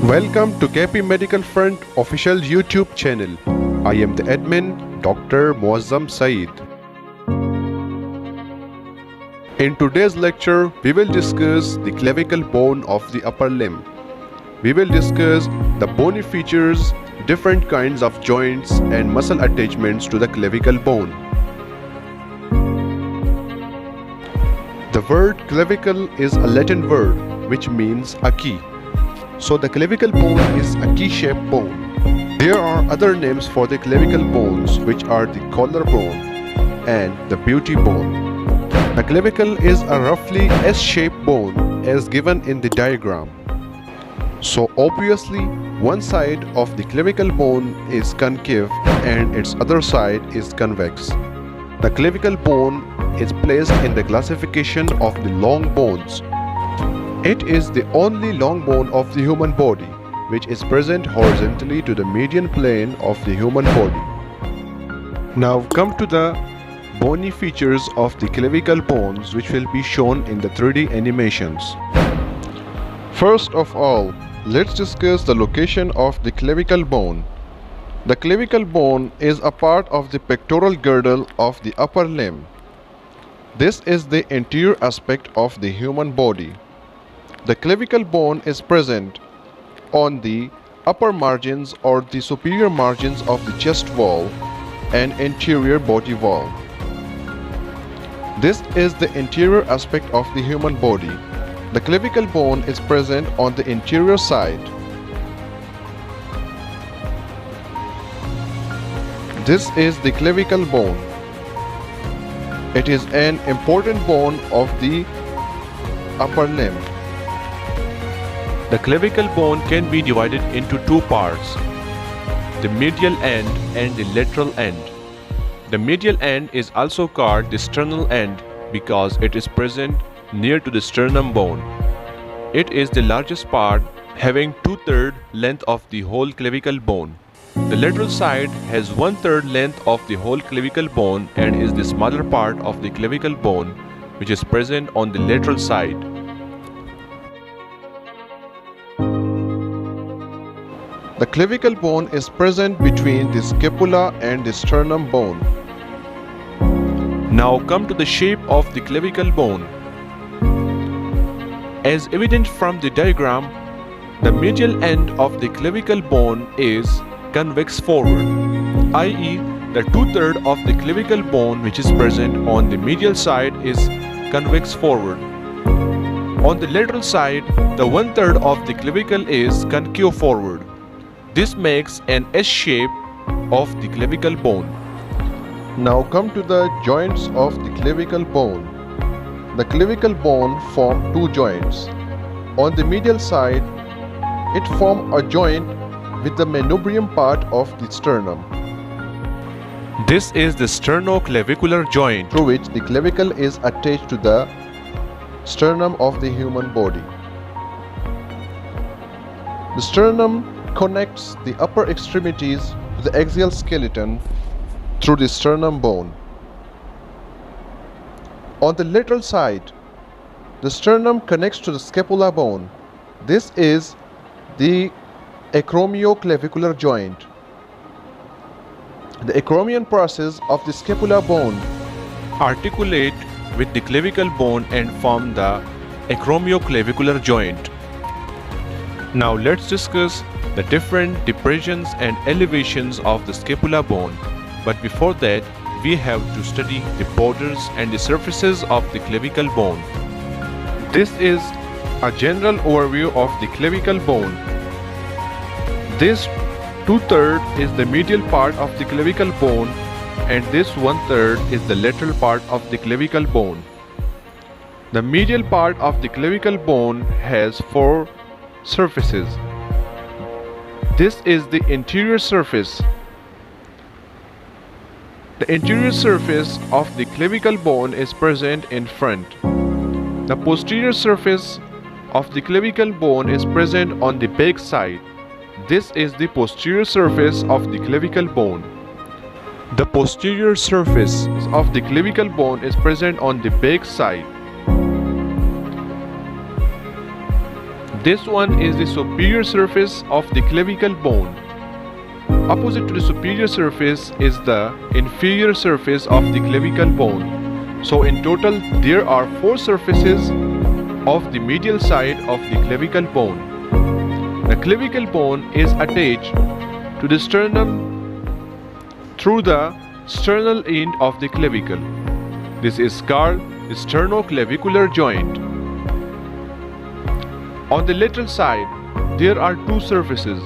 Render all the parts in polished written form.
Welcome to KP Medical Front official YouTube channel. I am the admin, Dr. Muazzam Saeed. In today's lecture, we will discuss the clavicle bone of the upper limb. We will discuss the bony features, different kinds of joints and muscle attachments to the clavicle bone. The word clavicle is a Latin word which means a key. So the clavicle bone is a key-shaped bone. There are other names for the clavicle bones which are the collarbone and the beauty bone. The clavicle is a roughly S-shaped bone as given in the diagram. So obviously one side of the clavicle bone is concave and its other side is convex. The clavicle bone is placed in the classification of the long bones. It is the only long bone of the human body which is present horizontally to the median plane of the human body. Now come to the bony features of the clavicle bones which will be shown in the 3D animations. First of all, let's discuss the location of the clavicle bone. The clavicle bone is a part of the pectoral girdle of the upper limb. This is the anterior aspect of the human body. The clavicle bone is present on the upper margins or the superior margins of the chest wall and anterior body wall. This is the anterior aspect of the human body. The clavicle bone is present on the anterior side. This is the clavicle bone. It is an important bone of the upper limb. The clavicle bone can be divided into two parts, the medial end and the lateral end. The medial end is also called the sternal end because it is present near to the sternum bone. It is the largest part, having 2/3 length of the whole clavicle bone. The lateral side has 1/3 length of the whole clavicle bone and is the smaller part of the clavicle bone which is present on the lateral side. The clavicle bone is present between the scapula and the sternum bone. Now come to the shape of the clavicle bone. As evident from the diagram, the medial end of the clavicle bone is convex forward, i.e. the 2/3 of the clavicle bone which is present on the medial side is convex forward. On the lateral side, the 1/3 of the clavicle is concave forward. This makes an S shape of the clavicle bone. Now come to the joints of the clavicle bone. The clavicle bone forms two joints. On the medial side, it forms a joint with the manubrium part of the sternum, This is the sternoclavicular joint through which the clavicle is attached to the sternum of the human body. The sternum connects the upper extremities to the axial skeleton through the sternum bone. On the lateral side, the sternum connects to the scapula bone. This is the acromioclavicular joint. The acromion process of the scapula bone articulate with the clavicle bone and form the acromioclavicular joint. Now let's discuss the different depressions and elevations of the scapula bone. But before that, we have to study the borders and the surfaces of the clavicle bone. This is a general overview of the clavicle bone. This 2/3 is the medial part of the clavicle bone and this 1/3 is the lateral part of the clavicle bone. The medial part of the clavicle bone has 4 surfaces. This is the anterior surface. The anterior surface of the clavicle bone is present in front. The posterior surface of the clavicle bone is present on the back side. This is the posterior surface of the clavicle bone. The posterior surface of the clavicle bone is present on the back side. This one is the superior surface of the clavicle bone. Opposite to the superior surface is the inferior surface of the clavicle bone. So in total there are 4 surfaces of the medial side of the clavicle bone. The clavicle bone is attached to the sternum through the sternal end of the clavicle. This is called the sternoclavicular joint. On the lateral side, there are 2 surfaces.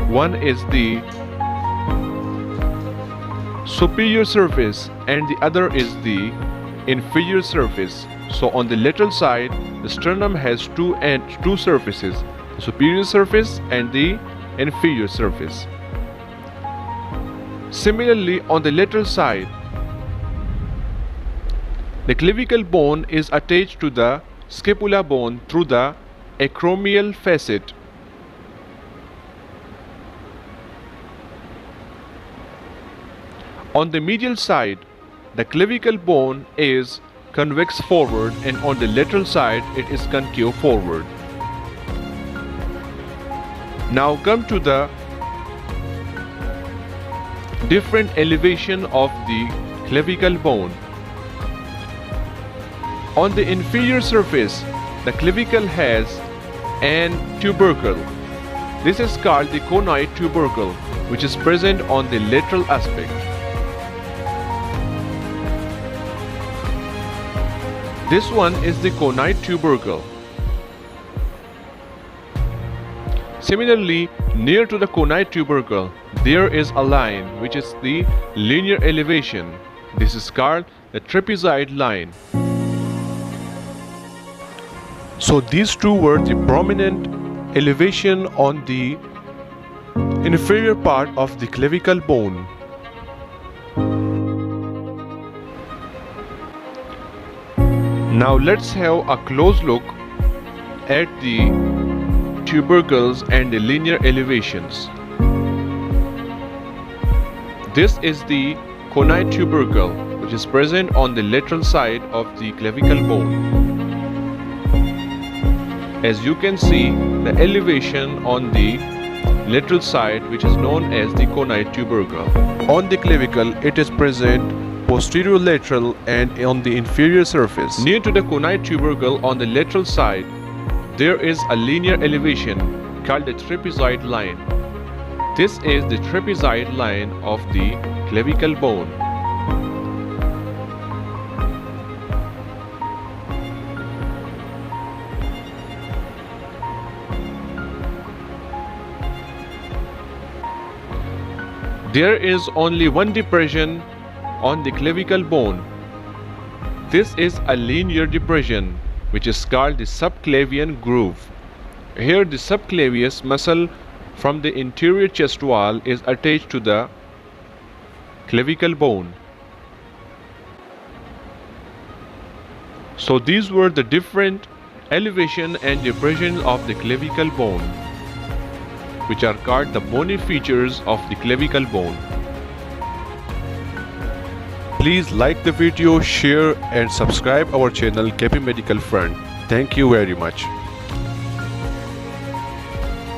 One is the superior surface and the other is the inferior surface. So on the lateral side, the sternum has two surfaces, the superior surface and the inferior surface. Similarly, on the lateral side, the clavicle bone is attached to the scapula bone through the acromial facet. On the medial side, the clavicle bone is convex forward and on the lateral side it is concave forward. Now come to the different elevation of the clavicle bone. On the inferior surface, the clavicle has an tubercle. This is called the conoid tubercle, which is present on the lateral aspect. This one is the conoid tubercle. Similarly, near to the conoid tubercle, there is a line which is the linear elevation. This is called the trapezoid line. So these two were the prominent elevation on the inferior part of the clavicle bone. Now let's have a close look at the tubercles and the linear elevations. This is the conoid tubercle, which is present on the lateral side of the clavicle bone. As you can see, the elevation on the lateral side, which is known as the conoid tubercle. On the clavicle, it is present posterolateral and on the inferior surface. Near to the conoid tubercle on the lateral side, there is a linear elevation called the trapezoid line. This is the trapezoid line of the clavicle bone. There is only one depression on the clavicle bone. This is a linear depression which is called the subclavian groove. Here the subclavius muscle from the interior chest wall is attached to the clavicle bone. So these were the different elevation and depression of the clavicle bone, which are called the bony features of the clavicle bone. Please like the video, share and subscribe our channel KP Medical Front. Thank you very much.